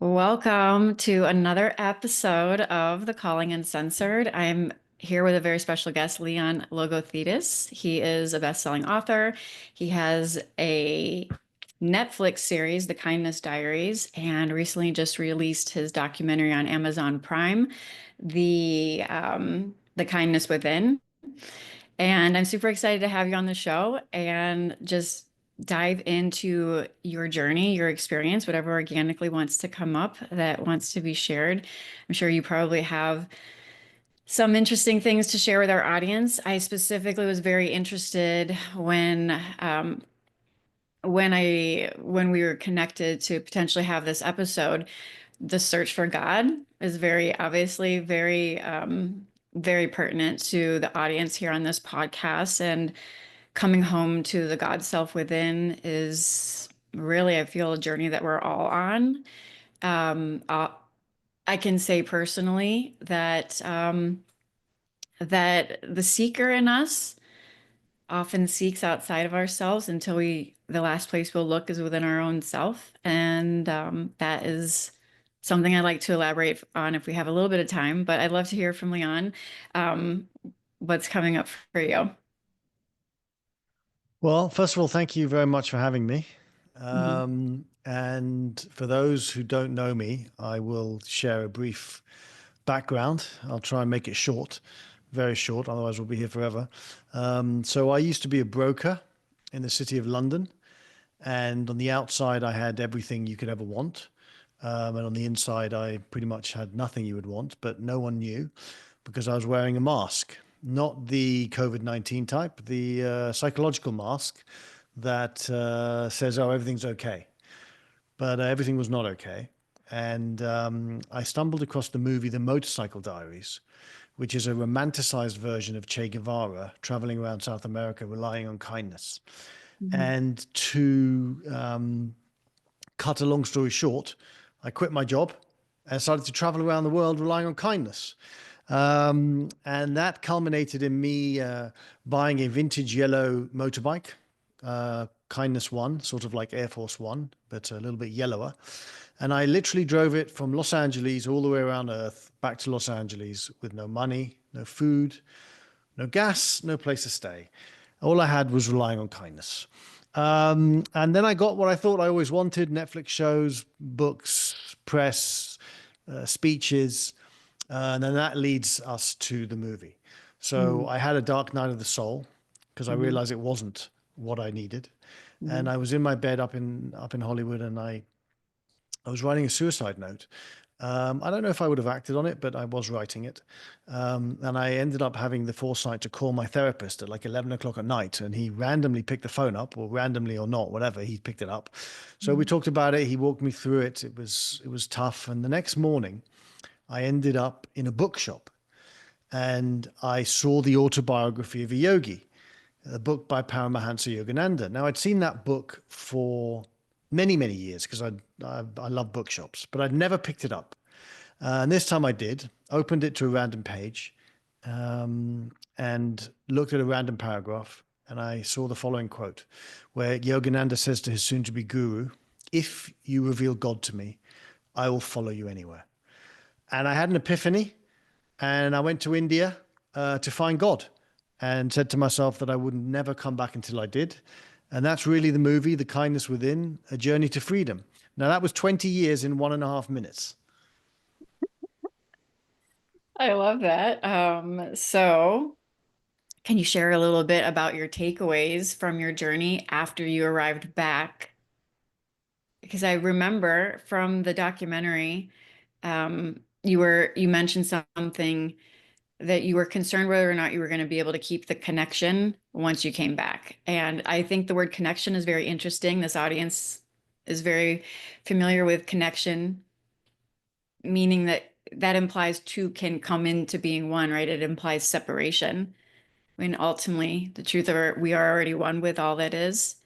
Welcome to another episode of the Calling Uncensored. I'm here with a very special guest, Leon Logothetis. He is a best-selling author. He has a Netflix series, The Kindness Diaries, and recently just released his documentary on Amazon Prime, The Kindness Within. And I'm super excited to have you on the show and just dive into your journey, your experience, whatever organically wants to come up that wants to be shared. I'm sure you probably have some interesting things to share with our audience. I specifically was very interested when we were connected to potentially have this episode. The search for God is very obviously very pertinent to the audience here on this podcast, and coming home to the God self within is really, I feel, a journey that we're all on. Um, uh, I can say personally that the seeker in us often seeks outside of ourselves until the last place we'll look is within our own self. And that is something I'd like to elaborate on if we have a little bit of time, but I'd love to hear from Leon. Um, what's coming up for you? Well, first of all, thank you very much for having me. Mhm. And for those who don't know me, I will share a brief background. I'll try and make it short, very short, otherwise we'll be here forever. So I used to be a broker in the city of London, and on the outside, I had everything you could ever want. And on the inside, I pretty much had nothing you would want, but no one knew because I was wearing a mask, not the COVID-19 type, the psychological mask that says, oh, everything's okay. But everything was not okay. And I stumbled across the movie The Motorcycle Diaries, which is a romanticized version of Che Guevara traveling around South America, relying on kindness. Mhm. And to cut a long story short, I quit my job and started to travel around the world relying on kindness. And that culminated in me buying a vintage yellow motorbike, Kindness One, sort of like Air Force One, but a little bit yellower. And I literally drove it from Los Angeles all the way around Earth back to Los Angeles with no money, no food, no gas, no place to stay. All I had was relying on kindness. And then I got what I thought I always wanted: Netflix shows, books, press, speeches. And then that leads us to the movie. So Mhm. I had a dark night of the soul because I Mhm. realized it wasn't what I needed. And Mhm. I was in my bed up in Hollywood, and I was writing a suicide note. I don't know if I would have acted on it, but I was writing it. And I ended up having the foresight to call my therapist at like 11 o'clock at night. And he randomly picked the phone up, or randomly or not, whatever, he picked it up. So we Mhm. talked about it. He walked me through it. It was tough. And the next morning, I ended up in a bookshop and I saw the autobiography of a yogi, a book by Paramahansa Yogananda. Now, I'd seen that book for many, many years because I love bookshops, but I'd never picked it up. And this time I did, opened it to a random page, and looked at a random paragraph. And I saw the following quote where Yogananda says to his soon to be guru, "If you reveal God to me, I will follow you anywhere." And I had an epiphany, and I went to India to find God, and said to myself that I would never come back until I did. And that's really the movie, The Kindness Within, A Journey to Freedom. Now, that was 20 years in 1.5 minutes. I love that. So can you share a little bit about your takeaways from your journey after you arrived back? Because I remember from the documentary, you mentioned something that you were concerned whether or not you were going to be able to keep the connection once you came back. And I think the word connection is very interesting. This audience is very familiar with connection, meaning that that implies two can come into being one, right? It implies separation. I mean, ultimately, the truth of we are already one with all that is,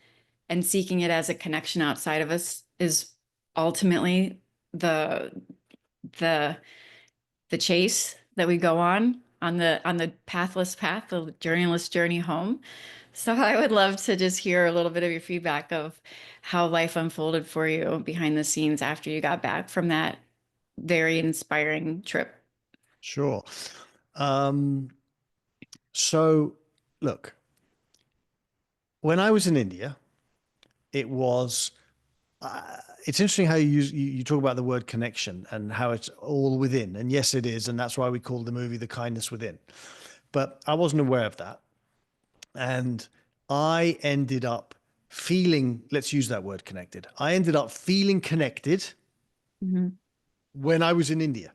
and seeking it as a connection outside of us is ultimately the the the chase that we go on the pathless path, the journeyless journey home. So I would love to just hear a little bit of your feedback of how life unfolded for you behind the scenes after you got back from that very inspiring trip. Sure. Um, so look, when I was in India, it was it's interesting how you talk about the word connection and how it's all within. And yes, it is, and that's why we call the movie The Kindness Within. But I wasn't aware of that. And I ended up feeling, let's use that word connected. I ended up feeling connected Hmm. when I was in India.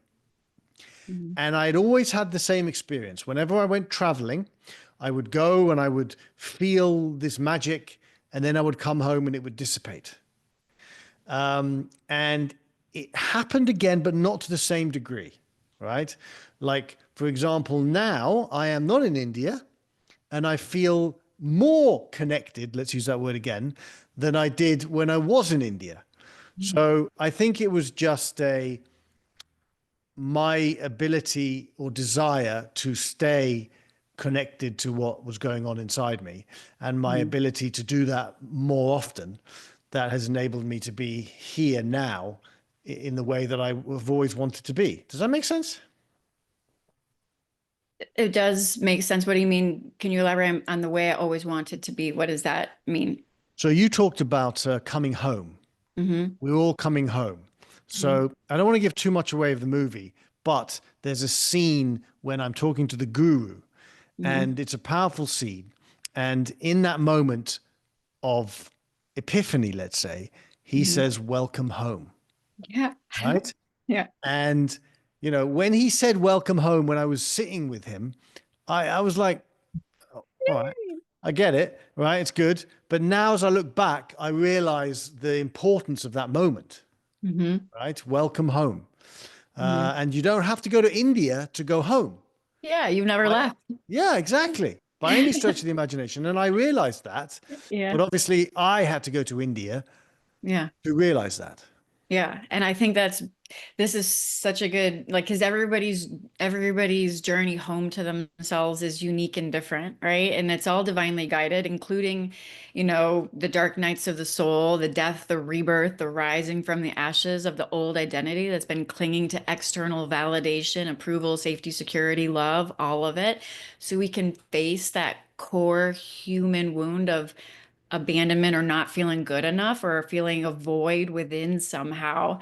Hmm. And I had always had the same experience. Whenever I went traveling, I would go and I would feel this magic, and then I would come home and it would dissipate. And it happened again, but not to the same degree, right? Like, for example, now I am not in India and I feel more connected, let's use that word again, than I did when I was in India. So I think it was just my ability or desire to stay connected to what was going on inside me and my Hmm. ability to do that more often that has enabled me to be here now in the way that I've always wanted to be. Does that make sense? It does make sense. What do you mean? Can you elaborate on the way I always wanted to be? What does that mean? So you talked about coming home. Hmm. We're all coming home. Hmm. So I don't want to give too much away of the movie, but there's a scene when I'm talking to the guru, Hmm. and it's a powerful scene. And in that moment of epiphany, let's say, he Hmm. says, "Welcome home," Yeah. right? Yeah. And, when he said welcome home, when I was sitting with him, I was like, "Oh, all right, I get it, right? It's good. But now as I look back, I realize the importance of that moment, Hmm. right? Welcome home. Hmm. And you don't have to go to India to go home. Yeah, you've never I, left. yeah, exactly. By any stretch of the imagination. And I realized that. Yeah. But obviously, I had to go to India Yeah. to realize that. Yeah, and I think this is such a good like because everybody's journey home to themselves is unique and different, right? And it's all divinely guided, including, the dark nights of the soul, the death, the rebirth, the rising from the ashes of the old identity that's been clinging to external validation, approval, safety, security, love, all of it. So we can face that core human wound of abandonment or not feeling good enough or feeling a void within somehow.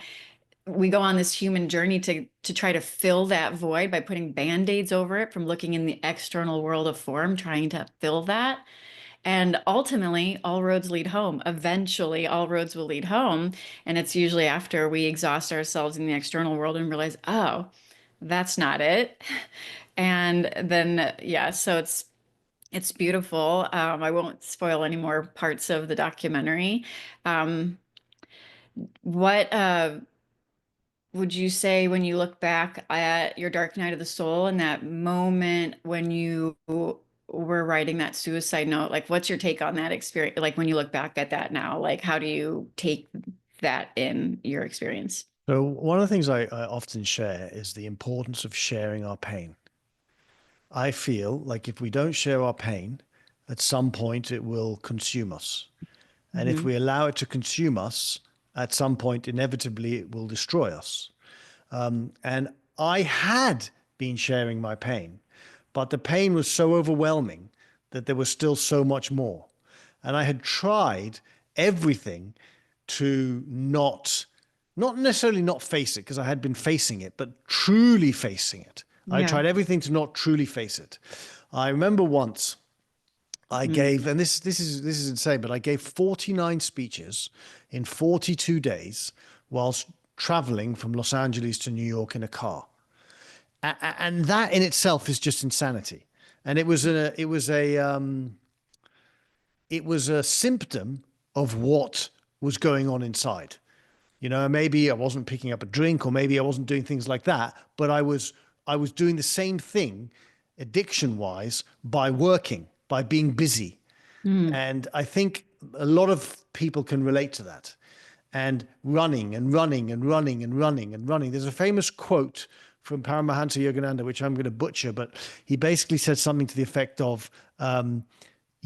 We go on this human journey to try to fill that void by putting band-aids over it from looking in the external world of form, trying to fill that. And ultimately, all roads lead home. Eventually, all roads will lead home. And it's usually after we exhaust ourselves in the external world and realize, oh, that's not it. And then, yeah, so it's beautiful. I won't spoil any more parts of the documentary. Um, what would you say when you look back at your dark night of the soul and that moment when you were writing that suicide note? Like, what's your take on that experience? Like, when you look back at that now, like, how do you take that in your experience? So, one of the things I often share is the importance of sharing our pain. I feel like if we don't share our pain, at some point it will consume us. And if Hmm. we allow it to consume us, at some point, inevitably, it will destroy us. And I had been sharing my pain, but the pain was so overwhelming that there was still so much more. And I had tried everything to not necessarily not face it, because I had been facing it, but truly facing it. I Yeah. tried everything to not truly face it. I remember once I Mm. gave, and this is insane, but I gave 49 speeches in 42 days whilst traveling from Los Angeles to New York in a car. And that in itself is just insanity. And it was a symptom of what was going on inside. Maybe I wasn't picking up a drink, or maybe I wasn't doing things like that, but I was doing the same thing addiction wise by working, by being busy. Mm. And I think a lot of people can relate to that. And running and running and running and running and running. There's a famous quote from Paramahansa Yogananda, which I'm going to butcher, but he basically said something to the effect of,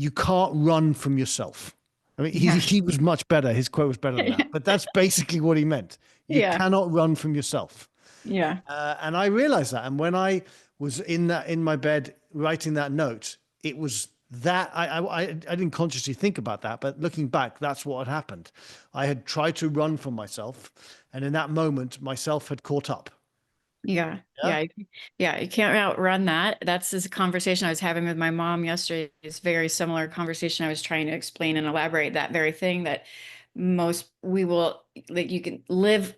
you can't run from yourself. I mean, Yeah. he was much better. His quote was better than that. But that's basically what he meant. You Yeah. cannot run from yourself. Yeah. And I realized that. And when I was in my bed writing that note, it was that I didn't consciously think about that, but looking back, that's what had happened. I had tried to run from myself, and in that moment, myself had caught up. Yeah. Yeah. Yeah. Yeah. You can't outrun that. That's this conversation I was having with my mom yesterday. It's very similar conversation I was trying to explain and elaborate that very thing that most we will like you can live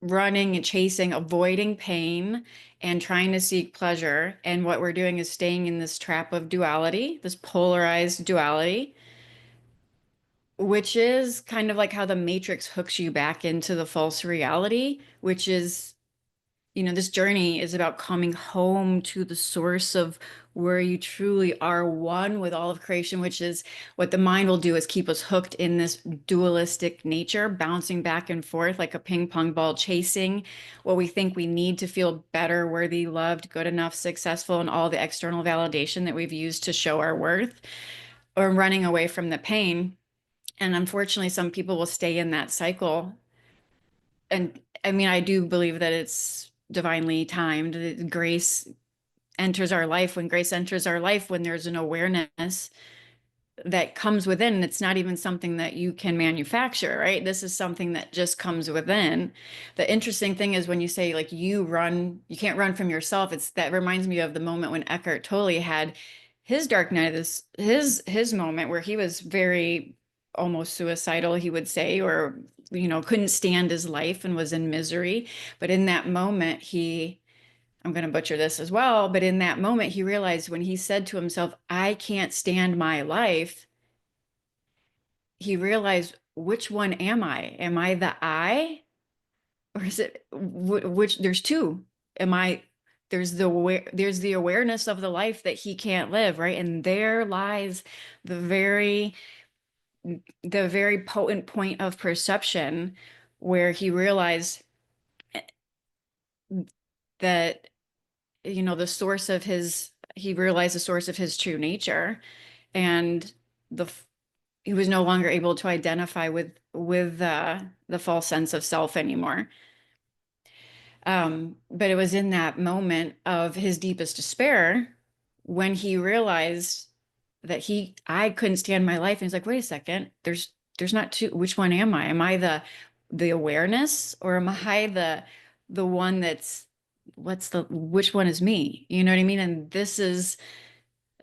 running and chasing, avoiding pain and trying to seek pleasure. And what we're doing is staying in this trap of duality, this polarized duality, which is kind of like how the Matrix hooks you back into the false reality, which is this journey is about coming home to the source of where you truly are one with all of creation, which is what the mind will do is keep us hooked in this dualistic nature, bouncing back and forth like a ping pong ball, chasing what we think we need to feel better, worthy, loved, good enough, successful, and all the external validation that we've used to show our worth, or running away from the pain. And unfortunately, some people will stay in that cycle. And I mean, I do believe that it's divinely timed. That grace enters our life when grace enters our life, when there's an awareness that comes within. It's not even something that you can manufacture, right? This is something that just comes within. The interesting thing is when you say like you can't run from yourself. It's that reminds me of the moment when Eckhart Tolle had his dark night, his moment where he was very almost suicidal, he would say, or couldn't stand his life and was in misery. But in that moment, I'm going to butcher this as well, but in that moment, he realized when he said to himself, I can't stand my life, he realized, which one am I? Am I the I? Or is it which there's two? Am I there's the awareness of the life that he can't live, right? And there lies the very the very potent point of perception where he realized that the source of his he realized the source of his true nature, and the he was no longer able to identify with the false sense of self anymore. But it was in that moment of his deepest despair when he realized that I couldn't stand my life. And he's like, wait a second, there's not two. Which one am I? Am I the awareness, or am I the one that's which one is me? You know what I mean? And this is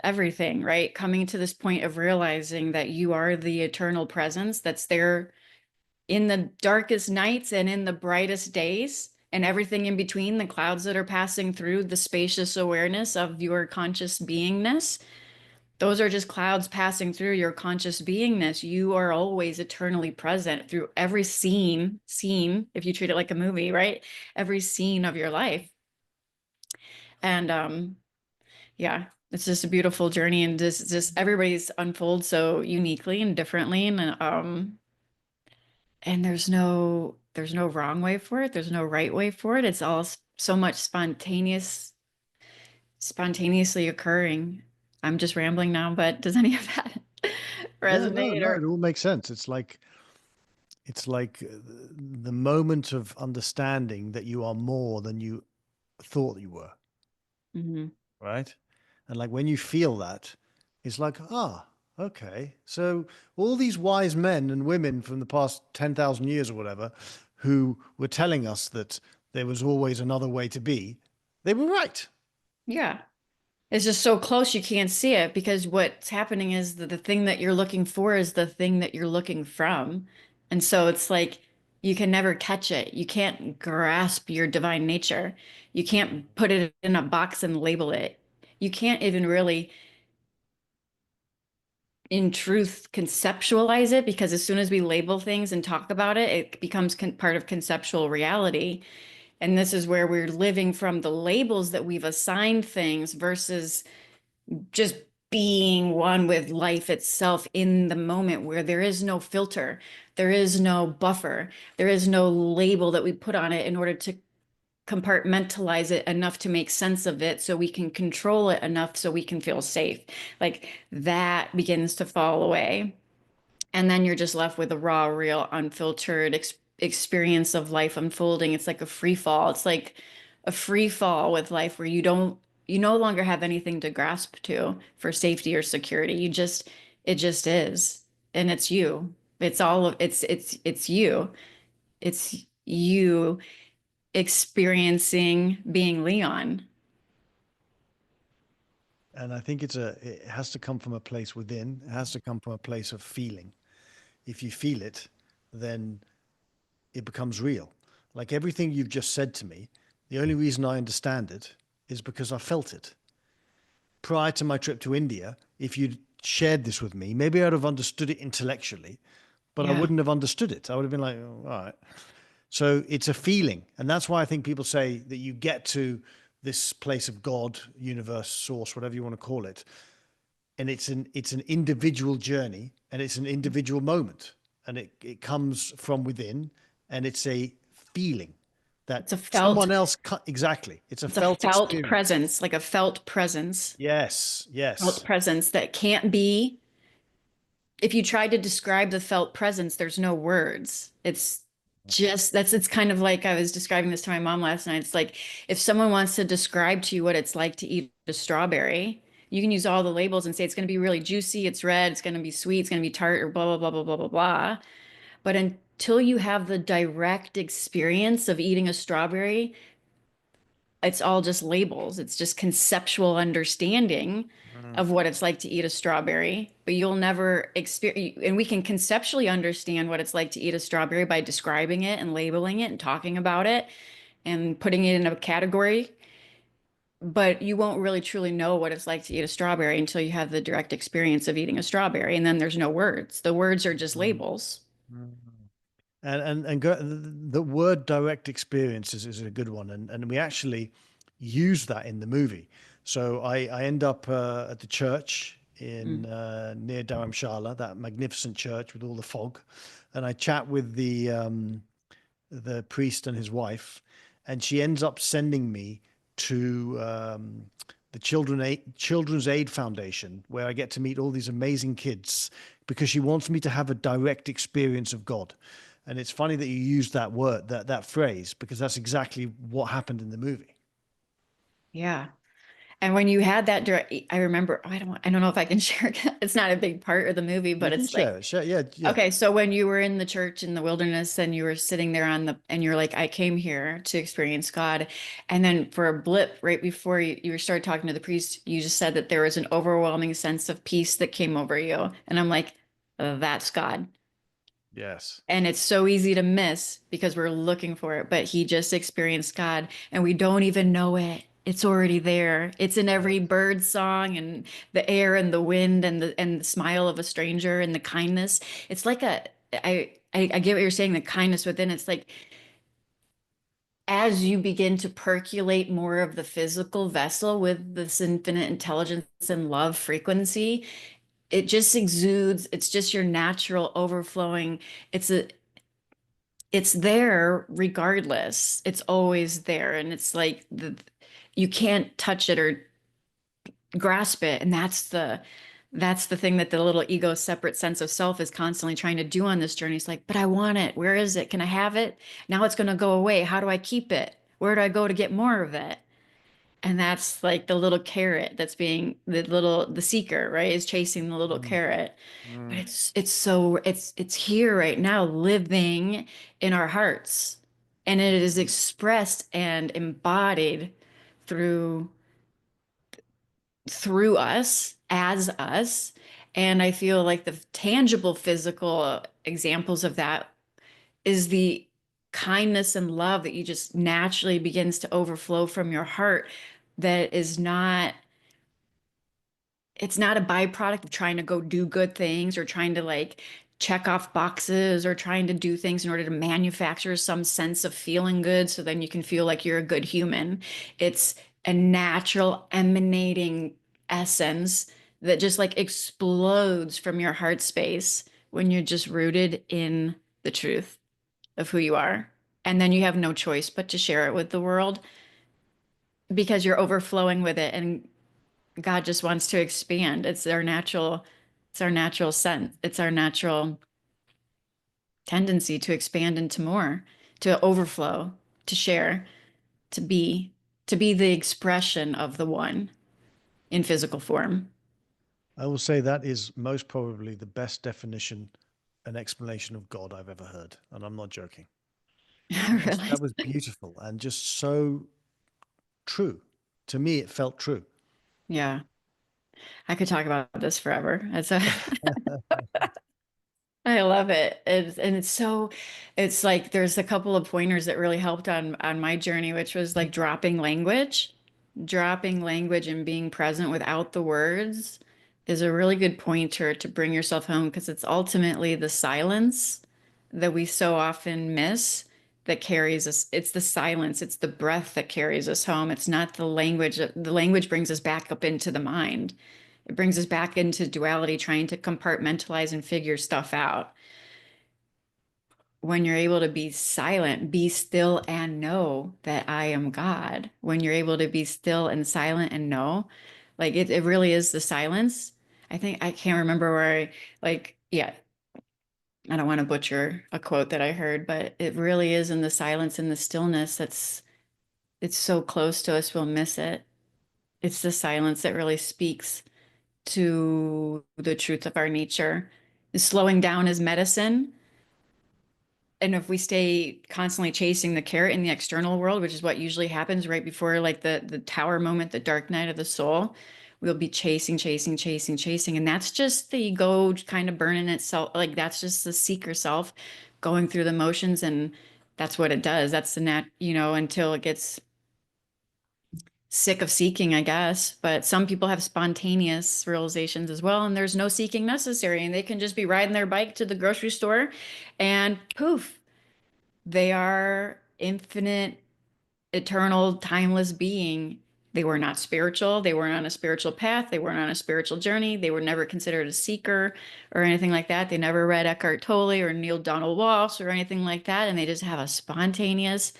everything, right? Coming to this point of realizing that you are the eternal presence that's there in the darkest nights and in the brightest days, and everything in between, the clouds that are passing through the spacious awareness of your conscious beingness. Those are just clouds passing through your conscious beingness. You are always eternally present through every scene, if you treat it like a movie, right? Every scene of your life. And yeah, it's just a beautiful journey, and just everybody's unfolds so uniquely and differently, and there's no wrong way for it. There's no right way for it. It's all so much spontaneously occurring. I'm just rambling now, but does any of that Yeah, no, resonate no, or? it all makes sense. It's like the moment of understanding that you are more than you thought you were, Mhm. right? And like when you feel that, it's like, ah, okay. So all these wise men and women from the past 10,000 years or whatever, who were telling us that there was always another way to be, they were right. Yeah. It's just so close you can't see it, because what's happening is that the thing that you're looking for is the thing that you're looking from. And so it's like you can never catch it. You can't grasp your divine nature. You can't put it in a box and label it. You can't even really, in truth, conceptualize it, because as soon as we label things and talk about it, it becomes part of conceptual reality. And this is where we're living from the labels that we've assigned things versus just being one with life itself in the moment, where there is no filter, there is no buffer, there is no label that we put on it in order to compartmentalize it enough to make sense of it so we can control it enough so we can feel safe. Like that begins to fall away. And then you're just left with a raw, real, unfiltered experience of life unfolding. It's like a free fall. It's like a free fall with life where you no longer have anything to grasp to for safety or security. It just is. And it's you. It's all of it's you. It's you experiencing being Leon. And I think it has to come from a place within. It has to come from a place of feeling. If you feel it, then it becomes real. Like everything you've just said to me, the only reason I understand it is because I felt it. Prior to my trip to India, if you'd shared this with me, maybe I'd have understood it intellectually, but I Yeah. wouldn't have understood it. I would have been like, oh, all right. So it's a feeling. And that's why I think people say that you get to this place of God, universe, source, whatever you want to call it. And it's an individual journey and it's an individual moment. And it comes from within and it's a feeling that It's a felt someone else, exactly. It's a it's a felt felt experience. presence, like a felt presence. Yes, Felt yes. presence that can't be, if you try to describe the felt presence, there's no words. It's kind of like I was describing this to my mom last night. It's like if someone wants to describe to you what it's like to eat a strawberry, you can use all the labels and say it's going to be really juicy, it's red, it's going to be sweet, it's going to be tart, or blah, blah, blah, blah, blah, blah, blah. But until you have the direct experience of eating a strawberry, it's all just labels. It's just conceptual understanding Mm. of what it's like to eat a strawberry, but you'll never experience, and we can conceptually understand what it's like to eat a strawberry by describing it and labeling it and talking about it and putting it in a category, but you won't really truly know what it's like to eat a strawberry until you have the direct experience of eating a strawberry, and then there's no words. The words are just Mm. labels. Mm. The word direct experience is a good one, and we actually use that in the movie. So I end up at the church in Mm. near Dharamshala, that magnificent church with all the fog, and I chat with the priest and his wife, and she ends up sending me to the Children's Aid Foundation, where I get to meet all these amazing kids because she wants me to have a direct experience of God. And it's funny that you use that word, that phrase, because that's exactly what happened in the movie. Yeah. And when you had that direct, I remember, I don't know if I can share. It's not a big part of the movie, You but can it's like, share it. Share, yeah, yeah. okay, so when you were in the church in the wilderness and you were sitting there and you're like, I came here to experience God. And then for a blip right before you started talking to the priest, you just said that there was an overwhelming sense of peace that came over you. And I'm like, that's God. Yes. And it's so easy to miss because we're looking for it, but he just experienced God and we don't even know it. It's already there. It's in every Yes. bird song and the air and the wind and the smile of a stranger and the kindness. It's like I get what you're saying, the kindness within. It's like as you begin to percolate more of the physical vessel with this infinite intelligence and love frequency, it just exudes. It's just your natural overflowing. It's a it's there regardless. It's always there. And it's like you can't touch it or grasp it. And that's the thing that the little ego separate sense of self is constantly trying to do on this journey. It's like, but I want it. Where is it? Can I have it? Now it's going to go away. How do I keep it? Where do I go to get more of it? And that's like the little carrot that's being the seeker, right? Is chasing the little Mm, carrot. But mm, it's here right now, living in our hearts. And it is mm, expressed and embodied through through us as us. And I feel like the tangible physical examples of that is the kindness and love that you just naturally begins to overflow from your heart that is not it's not a byproduct of trying to go do good things or trying to like check off boxes or trying to do things in order to manufacture some sense of feeling good so then you can feel like you're a good human. It's a natural emanating essence that just like explodes from your heart space when you're just rooted in the truth of who you are. And then you have no choice but to share it with the world because you're overflowing with it and God just wants to expand. It's our natural sense. It's our natural tendency to expand into more, to overflow, to share, to be, to be the expression of the one in physical form. I will say that is most probably the best definition and explanation of God I've ever heard, and I'm not joking. Really? That was beautiful and just so true. To me, it felt true. Yeah. I could talk about this forever. I love it. And it's so, it's like there's a couple of pointers that really helped on my journey, which was like dropping language and being present without the words is a really good pointer to bring yourself home because it's ultimately the silence that we so often miss that carries us. It's the silence, it's the breath that carries us home. It's not the language. The language brings us back up into the mind. It brings us back into duality, trying to compartmentalize and figure stuff out. When you're able to be silent, be still and know that I am God. When you're able to be still and silent and know, like it really is the silence. I think I can't remember where yeah, I don't want to butcher a quote that I heard, but it really is in the silence and the stillness it's so close to us, we'll miss it. It's the silence that really speaks to the truth of our nature. Slowing down is medicine. And if we stay constantly chasing the carrot in the external world, which is what usually happens right before like the tower moment, the dark night of the soul, we'll be chasing, chasing, chasing, chasing. And that's just the ego kind of burning itself. Like that's just the seeker self going through the motions. And that's what it does. That's the until it gets sick of seeking, I guess. But some people have spontaneous realizations as well, and there's no seeking necessary, and they can just be riding their bike to the grocery store and poof, they are infinite, eternal, timeless being. They were not spiritual. They weren't on a spiritual path. They weren't on a spiritual journey. They were never considered a seeker or anything like that. They never read Eckhart Tolle or Neil Donald Walsh or anything like that. And they just have a spontaneous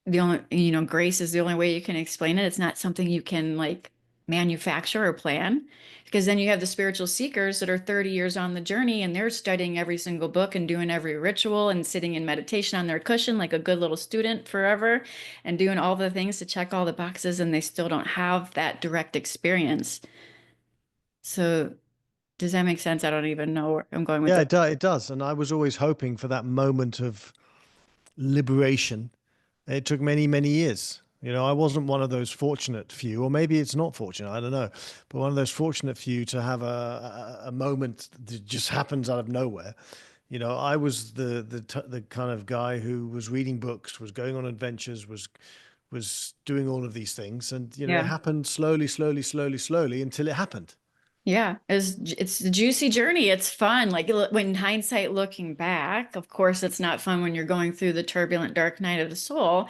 the only grace is the only way you can explain it. It's not something you can like manufacture or plan because then you have the spiritual seekers that are 30 years on the journey and they're studying every single book and doing every ritual and sitting in meditation on their cushion like a good little student forever and doing all the things to check all the boxes and they still don't have that direct experience. So does that make sense? I don't even know where I'm going with Yeah, this. it does. And I was always hoping for that moment of liberation. It took many, many years. I wasn't one of those fortunate few, or maybe it's not fortunate, I don't know, but one of those fortunate few to have a moment that just happens out of nowhere. I was the kind of guy who was reading books, was going on adventures, was doing all of these things, and it Yeah. happened slowly, slowly, slowly, slowly until it happened. Yeah, it's a juicy journey. It's fun. Like when hindsight looking back, of course, it's not fun when you're going through the turbulent dark night of the soul.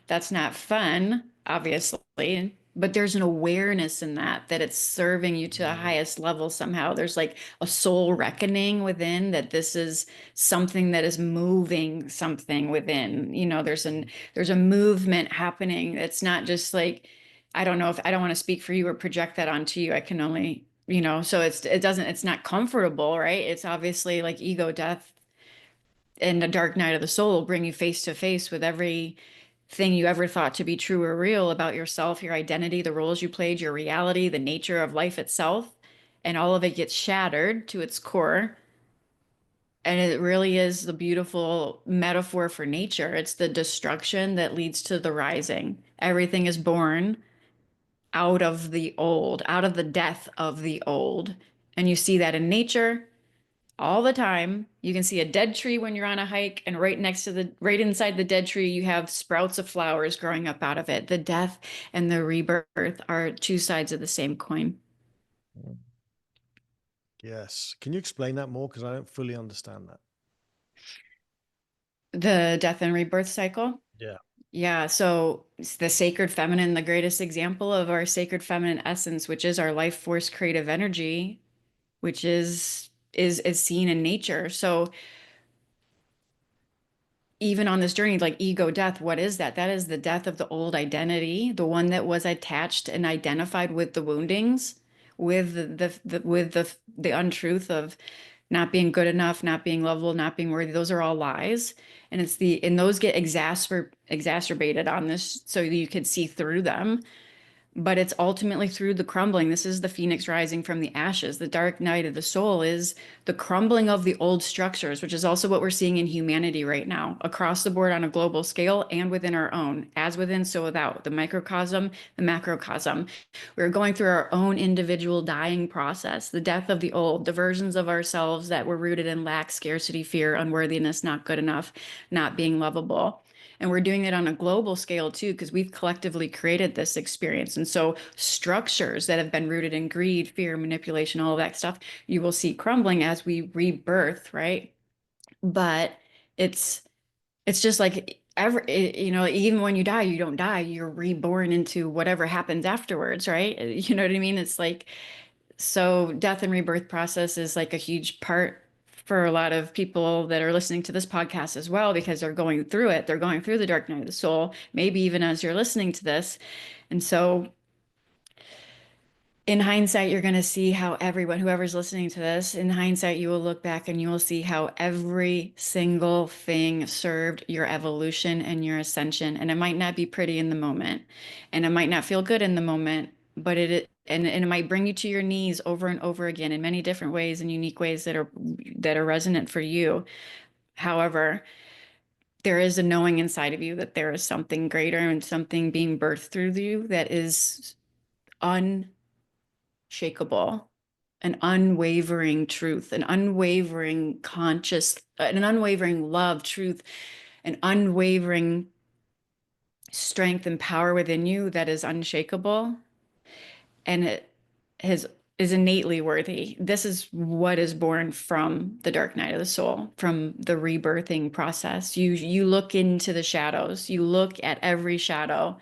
That's not fun, obviously. But there's an awareness in that it's serving you to the Mm. highest level somehow. There's like a soul reckoning within that this is something that is moving something within. There's a movement happening. It's not just like I don't know if I don't want to speak for you or project that onto you. I can only so it's not comfortable, right? It's obviously like ego death and the dark night of the soul will bring you face to face with everything you ever thought to be true or real about yourself, your identity, the roles you played, your reality, the nature of life itself, and all of it gets shattered to its core. And it really is the beautiful metaphor for nature. It's the destruction that leads to the rising. Everything is born out of the old, out of the death of the old. And you see that in nature all the time. You can see a dead tree when you're on a hike, and right inside the dead tree, you have sprouts of flowers growing up out of it. The death and the rebirth are two sides of the same coin. Yes. Can you explain that more? Because I don't fully understand that. The death and rebirth cycle. Yeah. Yeah, so it's the sacred feminine, the greatest example of our sacred feminine essence, which is our life force creative energy, which is seen in nature. So even on this journey, like ego death, what is that? That is the death of the old identity, the one that was attached and identified with the woundings, with the untruth of not being good enough, not being lovable, not being worthy. Those are all lies. And those get exacerbated on this so you could see through them, but it's ultimately through the crumbling. This is the phoenix rising from the ashes. The dark night of the soul is the crumbling of the old structures, which is also what we're seeing in humanity right now, across the board on a global scale and within our own, as within, so without, the microcosm, the macrocosm. We're going through our own individual dying process, the death of the old, the versions of ourselves that were rooted in lack, scarcity, fear, unworthiness, not good enough, not being lovable. And we're doing it on a global scale too, because we've collectively created this experience. And so structures that have been rooted in greed, fear, manipulation, all of that stuff, you will see crumbling as we rebirth, right? But it's it's just like even when you die, you don't die, you're reborn into whatever happens afterwards, right? You know what I mean? It's like, so death and rebirth process is like a huge part for a lot of people that are listening to this podcast as well, because they're going through it. They're going through the dark night of the soul, maybe even as you're listening to this. And so in hindsight, you're going to see how everyone, whoever's listening to this, in hindsight, you will look back and you will see how every single thing served your evolution and your ascension. And it might not be pretty in the moment, and it might not feel good in the moment, but and it might bring you to your knees over and over again in many different ways and unique ways that are resonant for you. However, there is a knowing inside of you that there is something greater and something being birthed through you that is unshakable, an unwavering truth, an unwavering an unwavering love, truth, an unwavering strength and power within you that is unshakable, and it has is innately worthy. This is what is born from the dark night of the soul, from the rebirthing process. You look into the shadows, you look at every shadow,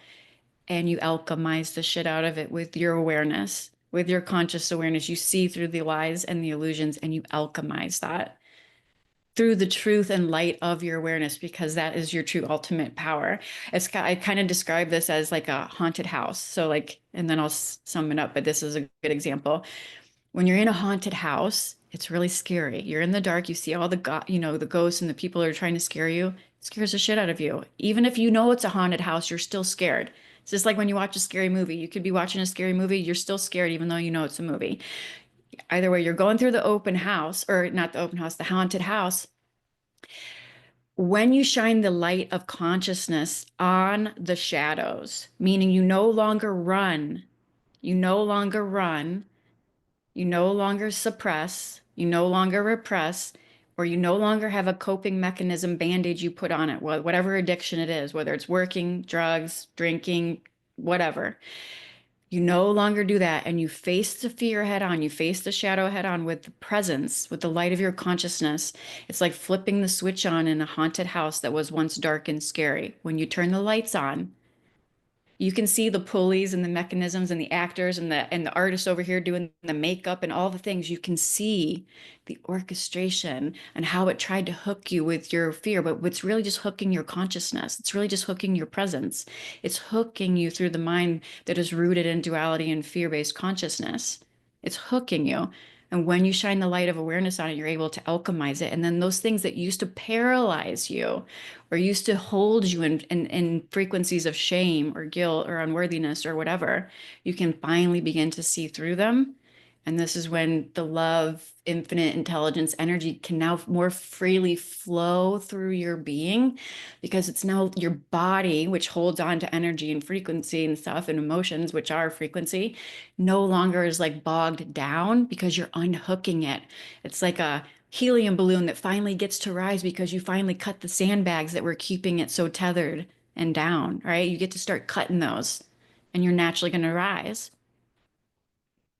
and you alchemize the shit out of it with your awareness, with your conscious awareness. You see through the lies and the illusions, and you alchemize that through the truth and light of your awareness, because that is your true ultimate power. I kind of describe this as like a haunted house. So like, and then I'll sum it up, but this is a good example. When you're in a haunted house, it's really scary. You're in the dark, you see all the ghosts and the people that are trying to scare you. It scares the shit out of you. Even if you know it's a haunted house, you're still scared. It's just like when you watch a scary movie. You could be watching a scary movie, you're still scared even though you know it's a movie. Either way, you're going through the open house, or not the open house, the haunted house. When you shine the light of consciousness on the shadows, meaning you no longer run, you no longer run, you no longer suppress, you no longer repress, or you no longer have a coping mechanism band-aid you put on it, whatever addiction it is, whether it's working, drugs, drinking, whatever. You no longer do that, and you face the fear head on. You face the shadow head on with the presence, with the light of your consciousness. It's like flipping the switch on in a haunted house that was once dark and scary. When you turn the lights on, you can see the pulleys and the mechanisms and the actors and the artists over here doing the makeup and all the things. You can see the orchestration and how it tried to hook you with your fear, but it's really just hooking your consciousness. It's really just hooking your presence. It's hooking you through the mind that is rooted in duality and fear-based consciousness. It's hooking you. And when you shine the light of awareness on it, you're able to alchemize it. And then those things that used to paralyze you or used to hold you in frequencies of shame or guilt or unworthiness or whatever, you can finally begin to see through them. And this is when the love, infinite intelligence, energy can now more freely flow through your being, because it's now your body, which holds on to energy and frequency and stuff and emotions, which are frequency, no longer is like bogged down because you're unhooking it. It's like a helium balloon that finally gets to rise because you finally cut the sandbags that were keeping it so tethered and down, right? You get to start cutting those, and you're naturally going to rise.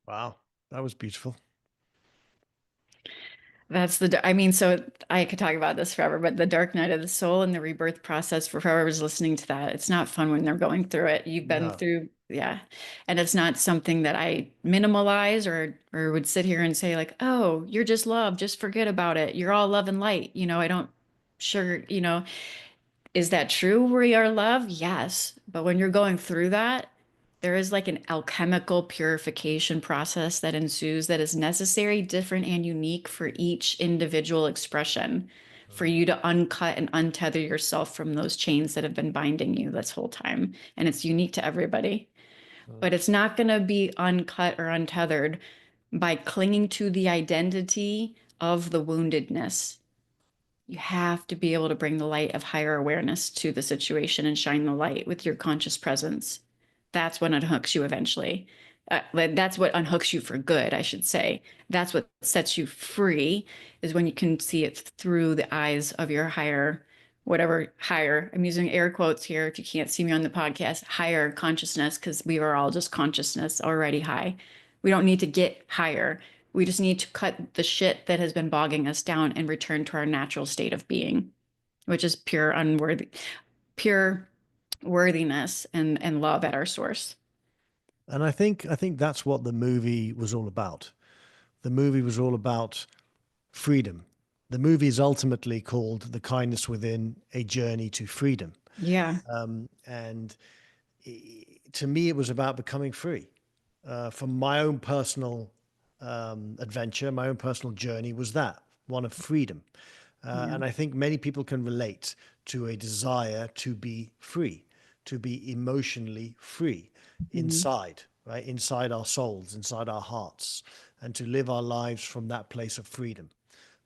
Wow, that was beautiful. I mean, so I could talk about this forever, but the dark night of the soul and the rebirth process for whoever's listening to that, it's not fun when they're going through it. You've been No. through, yeah. And it's not something that I minimalize or would sit here and say like, "Oh, you're just love, just forget about it. You're all love and light." I don't Sure, is that true? We are love? Yes. But when you're going through that, there is like an alchemical purification process that ensues that is necessary, different, and unique for each individual expression for you to uncut and untether yourself from those chains that have been binding you this whole time. And it's unique to everybody. But it's not going to be uncut or untethered by clinging to the identity of the woundedness. You have to be able to bring the light of higher awareness to the situation and shine the light with your conscious presence. That's what unhooks you eventually. That's what unhooks you for good, I should say. That's what sets you free, is when you can see it through the eyes of your higher, whatever higher, I'm using air quotes here if you can't see me on the podcast, higher consciousness, because we are all just consciousness already high. We don't need to get higher. We just need to cut the shit that has been bogging us down and return to our natural state of being, which is pure worthiness and love at our source. And I think that's what the movie was all about. The movie was all about freedom. The movie is ultimately called The Kindness Within: A Journey to Freedom. Yeah. And to me, it was about becoming free. From my own personal adventure, my own personal journey was that one of freedom. Yeah. And I think many people can relate to a desire to be free, to be emotionally free Mhm. inside, right? Inside our souls, inside our hearts, and to live our lives from that place of freedom.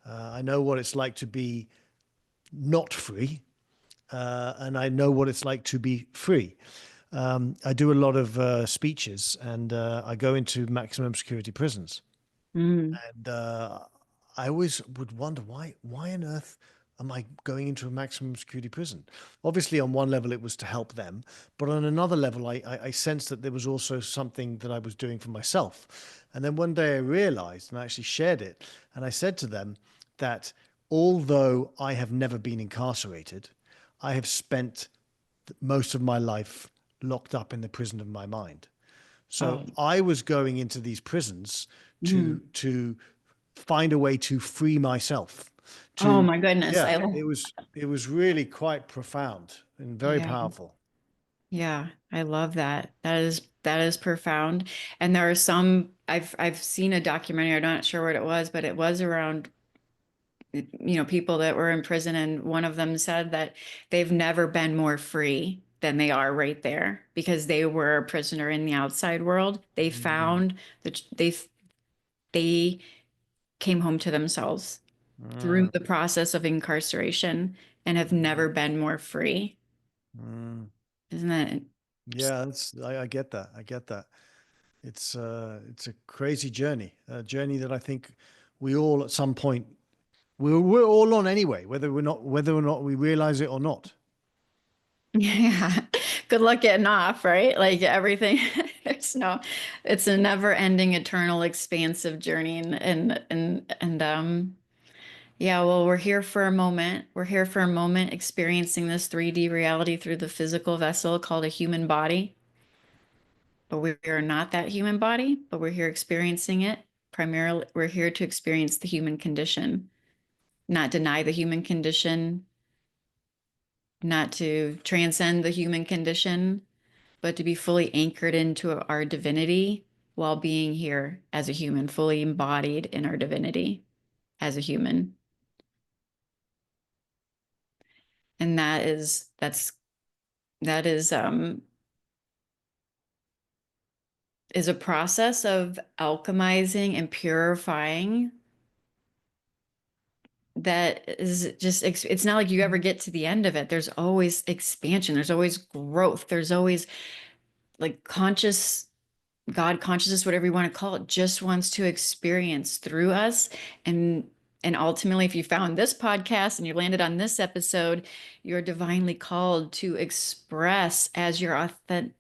I know what it's like to be not free, and I know what it's like to be free. I do a lot of speeches, and I go into maximum security prisons. Mm. And I always would wonder why on earth am I going into a maximum security prison? Obviously, on one level, it was to help them, but on another level, I sensed that there was also something that I was doing for myself. And then one day I realized, and I actually shared it, and I said to them that although I have never been incarcerated, I have spent most of my life locked up in the prison of my mind. So Oh. I was going into these prisons Mhm. to find a way to free myself. Oh To my goodness. Yeah, I it was really quite profound and very Yeah. powerful. Yeah. I love that. That is profound. And there are some I've seen a documentary, I'm not sure what it was, but it was around people that were in prison, and one of them said that they've never been more free than they are right there because they were a prisoner in the outside world. They Mm, found that they came home to themselves through mm, the process of incarceration and have mm, never been more free. mm. Isn't that Yeah, I get that. I get that. It's a crazy journey, a journey that I think we all at some point we're all on anyway, whether or not we realize it or not. yeah. Good luck getting off, right? Like everything, it's a never-ending, eternal, expansive journey. And yeah, well, we're here for a moment. We're here for a moment experiencing this 3D reality through the physical vessel called a human body. But we are not that human body, but we're here experiencing it. Primarily, we're here to experience the human condition, not deny the human condition, not to transcend the human condition, but to be fully anchored into our divinity while being here as a human, fully embodied in our divinity as a human. And that is a process of alchemizing and purifying that is just it's not like you ever get to the end of it. There's always expansion, there's always growth, there's always like conscious God consciousness, whatever you want to call it, just wants to experience through us. And and ultimately, if you found this podcast and you landed on this episode, you're divinely called to express as your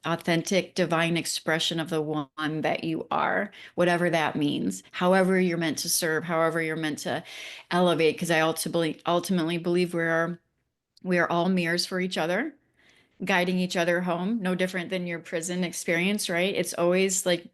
authentic divine expression of the one that you are, whatever that means, however you're meant to serve, however you're meant to elevate. Because I ultimately believe we are all mirrors for each other, guiding each other home, no different than your prison experience, right? It's always like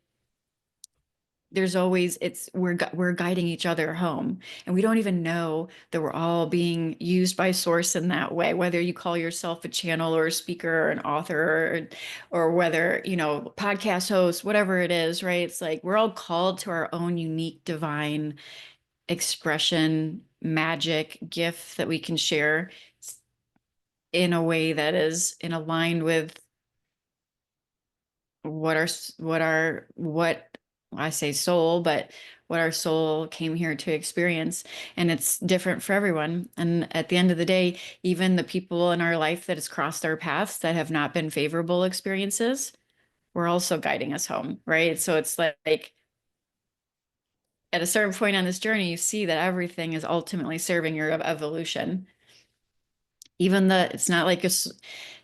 there's always we're guiding each other home, and we don't even know that we're all being used by source in that way, whether you call yourself a channel or a speaker or an author, or whether, podcast host, whatever it is, right? It's like we're all called to our own unique divine expression, magic, gift that we can share in a way that is in aligned with what I say soul, but what our soul came here to experience. And it's different for everyone. And at the end of the day, even the people in our life that has crossed our paths that have not been favorable experiences, we're also guiding us home, right? So it's like at a certain point on this journey, you see that everything is ultimately serving your evolution. Even it's not like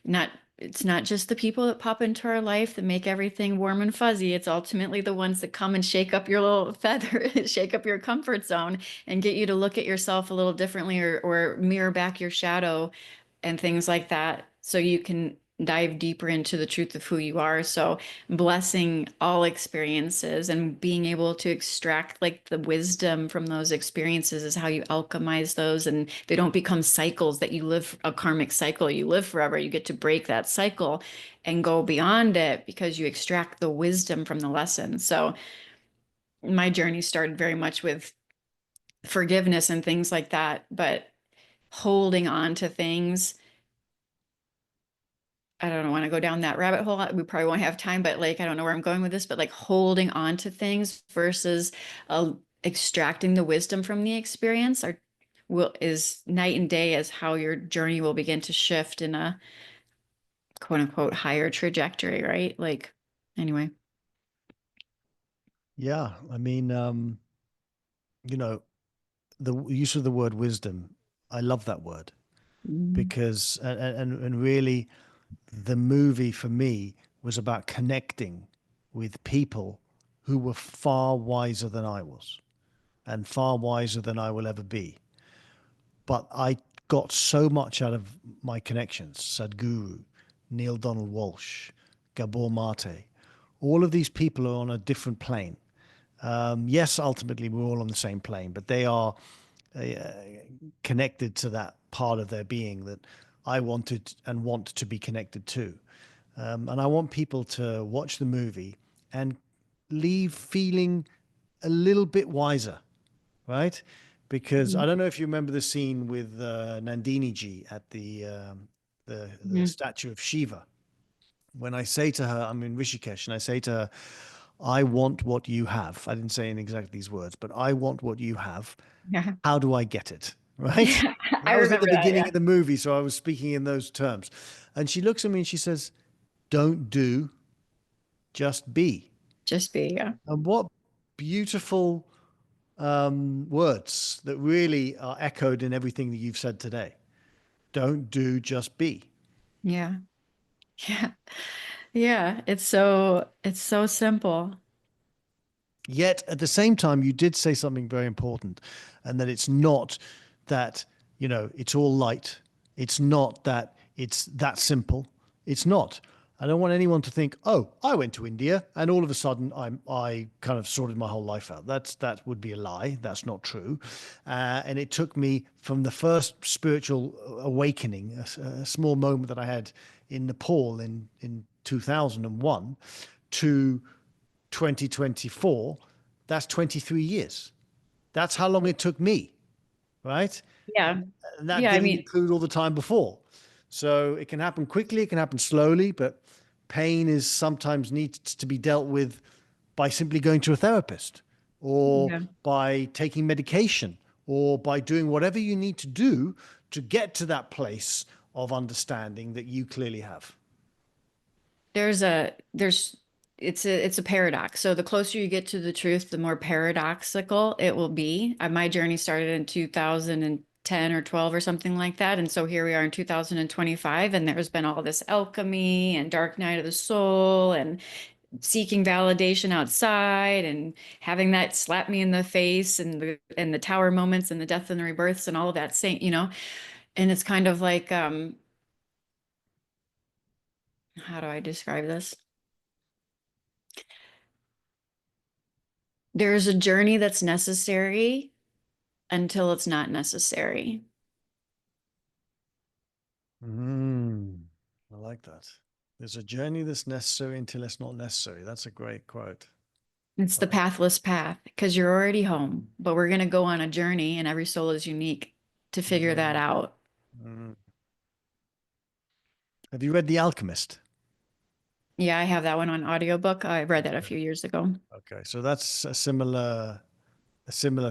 not it's not just the people that pop into our life that make everything warm and fuzzy. It's ultimately the ones that come and shake up your little feather, shake up your comfort zone and get you to look at yourself a little differently, or mirror back your shadow and things like that, so you can dive deeper into the truth of who you are. So blessing all experiences and being able to extract like the wisdom from those experiences is how you alchemize those, and they don't become cycles that you live a karmic cycle you live forever. You get to break that cycle and go beyond it because you extract the wisdom from the lesson. So my journey started very much with forgiveness and things like that, but holding on to things, I don't want to go down that rabbit hole. We probably won't have time, but like, I don't know where I'm going with this, but like holding on to things versus extracting the wisdom from the experience is night and day as how your journey will begin to shift in a quote unquote higher trajectory, right? Like, anyway. Yeah, I mean, you know, the use of the word wisdom, I love that word Mm, because, and really, the movie for me was about connecting with people who were far wiser than I was and far wiser than I will ever be. But I got so much out of my connections: Sadhguru, Neil Donald Walsh, Gabor Mate. All of these people are on a different plane. Yes, ultimately we're all on the same plane, but they are uh, connected to that part of their being that I wanted and want to be connected to. And I want people to watch the movie and leave feeling a little bit wiser, right? Because mm, I don't know if you remember the scene with Nandini ji at the mm. statue of Shiva. When I say to her, I'm in Rishikesh, and I say to her, I want what you have. I didn't say in exactly these words, but I want what you have. Yeah. How do I get it? Right? Yeah. I That was at the remember that. beginning Yeah. of the movie, so I was speaking in those terms. And she looks at me and she says, don't do, just be. Just be. Yeah. And what beautiful words that really are echoed in everything that you've said today. Don't do, just be. Yeah. Yeah. Yeah. It's so simple. Yet at the same time, you did say something very important, and that it's not that, it's all light. It's not that it's that simple. It's not. I don't want anyone to think, oh, I went to India and all of a sudden I kind of sorted my whole life out. That would be a lie. That's not true. And it took me from the first spiritual awakening, a small moment that I had in Nepal in 2001, to 2024, that's 23 years. That's how long it took me, right? Yeah. And that Yeah. I didn't mean, include all the time before. So it can happen quickly, it can happen slowly, but pain is sometimes needs to be dealt with by simply going to a therapist or yeah. by taking medication or by doing whatever you need to do to get to that place of understanding that you clearly have. There's it's a paradox. So the closer you get to the truth, the more paradoxical it will be. My journey started in 2010 or 12 or something like that. And so here we are in 2025, and there's been all this alchemy and dark night of the soul and seeking validation outside and having that slap me in the face, and the tower moments and the death and the rebirths and all of that saying. And it's kind of like how do I describe this? There's a journey that's necessary until it's not necessary. Mm, I like that. There's a journey that's necessary until it's not necessary. That's a great quote. It's I the like pathless path because you're already home, but we're going to go on a journey and every soul is unique to it. figure that out. Mm. Have you read The Alchemist? Yeah, I have that one on audiobook. I read that a Okay. few years ago. Okay. So that's a similar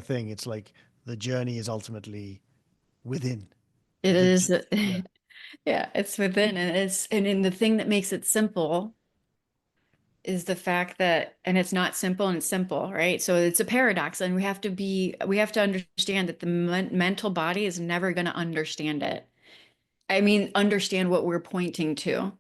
thing. It's like the journey is ultimately within. It The, is, yeah. yeah, it's within and and in the thing that makes it simple is the fact that, and it's not simple and it's simple, right? So it's a paradox and we have to understand that the mental body is never going to understand it. I mean, understand what we're pointing to,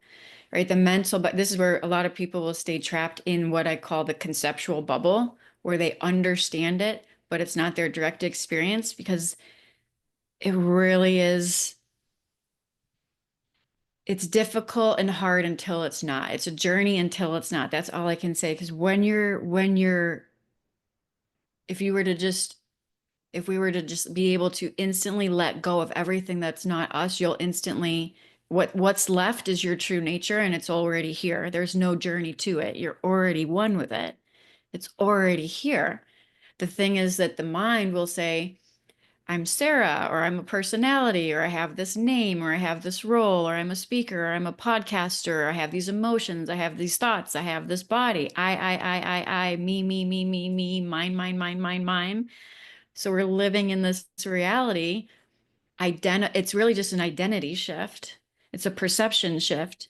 right? The mental, but this is where a lot of people will stay trapped in what I call the conceptual bubble, where they understand it, but it's not their direct experience because it really is, it's difficult and hard until it's not. It's a journey until it's not. That's all I can say. Because if you were to just, if we were to just be able to instantly let go of everything that's not us, you'll instantly, what's left is your true nature and it's already here. There's no journey to it. You're already one with it. It's already here. The thing is that the mind will say, I'm Sarah, or I'm a personality, or I have this name, or I have this role, or I'm a speaker, or I'm a podcaster, or I have these emotions, I have these thoughts, I have this body. Me, mine. So we're living in this reality. It's really just an identity shift. It's a perception shift.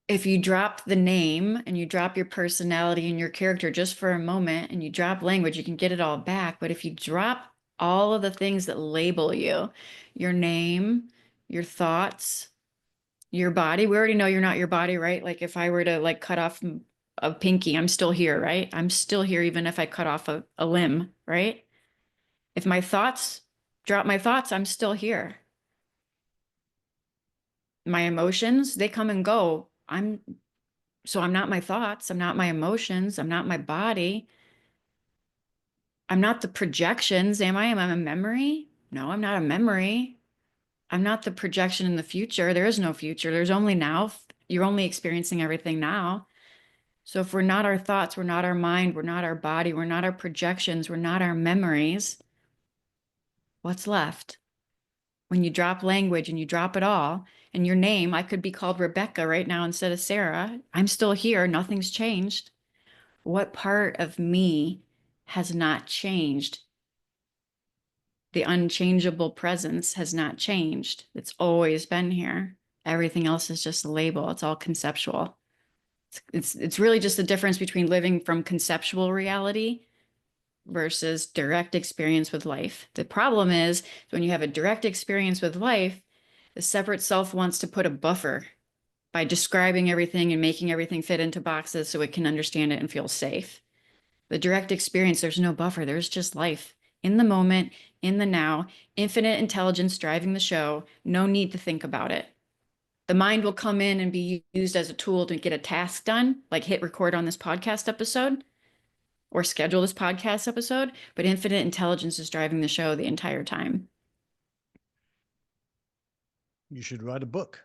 If you drop the name and you drop your personality and your character just for a moment and you drop language, you can get it all back. But if you drop all of the things that label you, your name, your thoughts, your body, we already know you're not your body, right? Like if I were to like cut off a pinky, I'm still here, right? I'm still here even if I cut off a limb, right? If my thoughts drop my thoughts, I'm still here. My emotions, they come and go. I'm not my thoughts. I'm not my emotions. I'm not my body. I'm not the projections. Am I? Am I a memory? No, I'm not a memory. I'm not the projection in the future. There is no future. There's only now. You're only experiencing everything now. So if we're not our thoughts, we're not our mind, we're not our body, we're not our projections, we're not our memories, what's left? When you drop language and you drop it all, and your name, I could be called Rebecca right now instead of Sarah. I'm still here. Nothing's changed. What part of me has not changed? The unchangeable presence has not changed. It's always been here. Everything else is just a label. It's all conceptual. It's really just the difference between living from conceptual reality versus direct experience with life. The problem is when you have a direct experience with life, the separate self wants to put a buffer by describing everything and making everything fit into boxes so it can understand it and feel safe. The direct experience, there's no buffer. There's just life in the moment, in the now, infinite intelligence driving the show. No need to think about it. The mind will come in and be used as a tool to get a task done, like hit record on this podcast episode or schedule this podcast episode. But infinite intelligence is driving the show the entire time. You should write a book.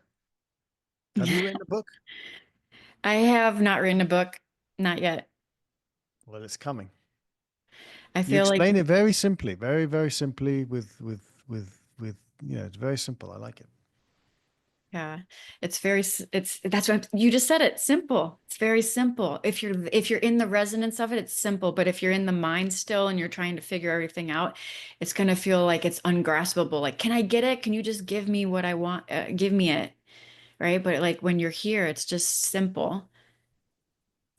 Have you written a book? I have not written a book, not yet. Well, it's coming. I You feel like explain it very simply, very, very simply it's very simple. I like it. yeah, that's what you just said it, simple. It's very simple. If you're in the resonance of it, it's simple. But if you're in the mind still and you're trying to figure everything out, it's gonna feel like it's ungraspable. Like, can I get it? Can you just give me what I want? Give me it, right? But like when you're here, it's just simple.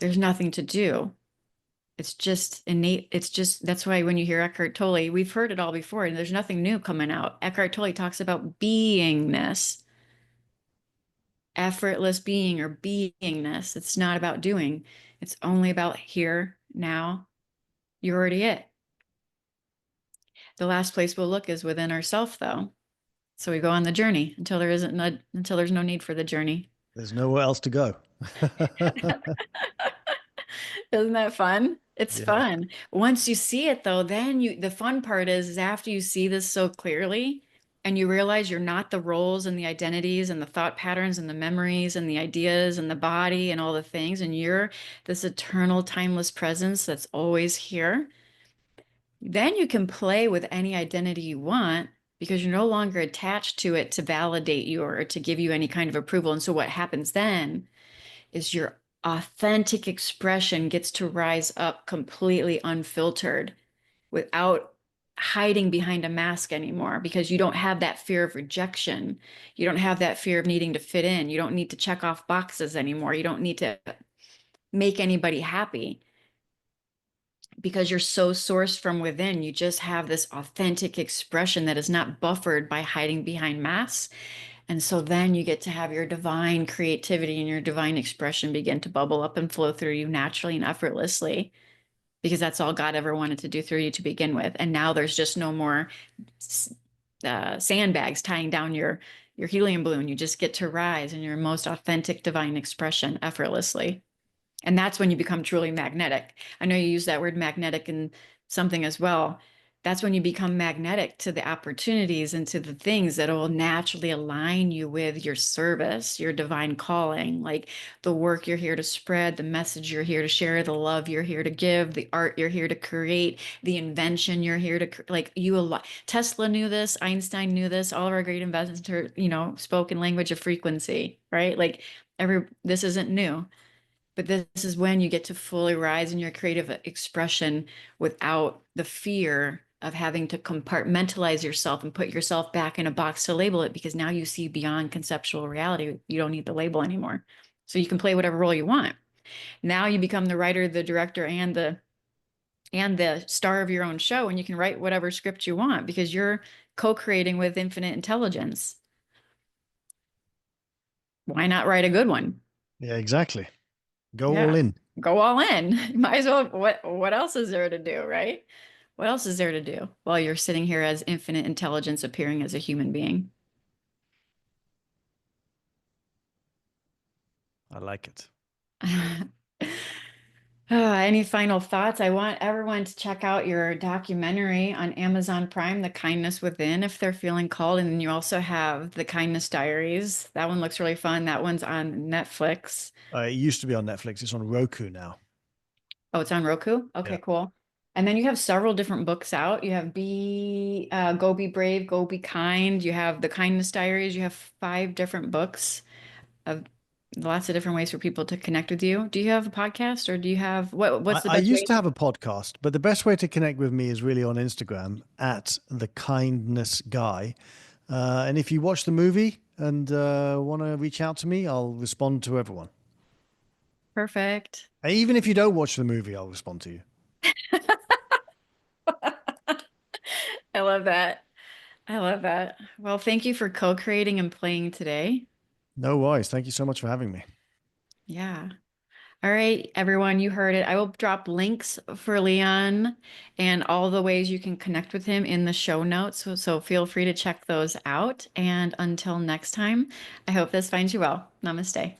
There's nothing to do. It's just innate. It's just that's why when you hear Eckhart Tolle, we've heard it all before, and there's nothing new coming out. Eckhart Tolle talks about beingness, effortless being or beingness. It's not about doing. It's only about here, now. You're already it. The last place we'll look is within ourself, though. So we go on the journey until there's no need for the journey. There's nowhere else to go. Isn't that fun? It's Yeah. fun. Once you see it though, then the fun part is after you see this so clearly and you realize you're not the roles and the identities and the thought patterns and the memories and the ideas and the body and all the things, and you're this eternal, timeless presence that's always here, then you can play with any identity you want because you're no longer attached to it to validate you or to give you any kind of approval. And so what happens then is your authentic expression gets to rise up completely unfiltered without hiding behind a mask anymore because you don't have that fear of rejection. You don't have that fear of needing to fit in. You don't need to check off boxes anymore. You don't need to make anybody happy because you're so sourced from within. You just have this authentic expression that is not buffered by hiding behind masks. And so then you get to have your divine creativity and your divine expression begin to bubble up and flow through you naturally and effortlessly because that's all God ever wanted to do through you to begin with. And now there's just no more sandbags tying down your helium balloon. You just get to rise in your most authentic divine expression effortlessly. And that's when you become truly magnetic. I know you use that word magnetic in something as well. That's when you become magnetic to the opportunities and to the things that will naturally align you with your service, your divine calling, like the work you're here to spread, the message you're here to share, the love you're here to give, the art you're here to create, the invention you're here to like Tesla knew this, Einstein knew this, all of our great inventors, spoke in language of frequency, right? Like this isn't new. But this is when you get to fully rise in your creative expression without the fear of having to compartmentalize yourself and put yourself back in a box to label it because now you see beyond conceptual reality. You don't need the label anymore. So you can play whatever role you want. Now you become the writer, the director, and the star of your own show, and you can write whatever script you want because you're co-creating with infinite intelligence. Why not write a good one? Yeah, exactly. Go all Yeah, in. go all in. Might as well. What else is there to do, right? What else is there to do while you're sitting here as infinite intelligence appearing as a human being? I like it. Any final thoughts? I want everyone to check out your documentary on Amazon Prime, The Kindness Within, if they're feeling called. And then you also have The Kindness Diaries. That one looks really fun. That one's on Netflix. It used to be on Netflix. It's on Roku now. Oh, it's on Roku? Yeah. Okay, cool. And then you have several different books out. You have Go Be Brave, Go Be Kind. You have The Kindness Diaries. You have 5 different books of lots of different ways for people to connect with you. Do you have a podcast or do you have I, what's the I best used way? to have a podcast, but the best way to connect with me is really on Instagram at the kindness guy. And if you watch the movie and want to reach out to me, I'll respond to everyone. Perfect. And even if you don't watch the movie, I'll respond to you. I love that. I love that. Well, thank you for co-creating and playing today. No worries. Thank you so much for having me. Yeah. All right, everyone, you heard it. I will drop links for Leon and all the ways you can connect with him in the show notes. So feel free to check those out. And until next time, I hope this finds you well. Namaste.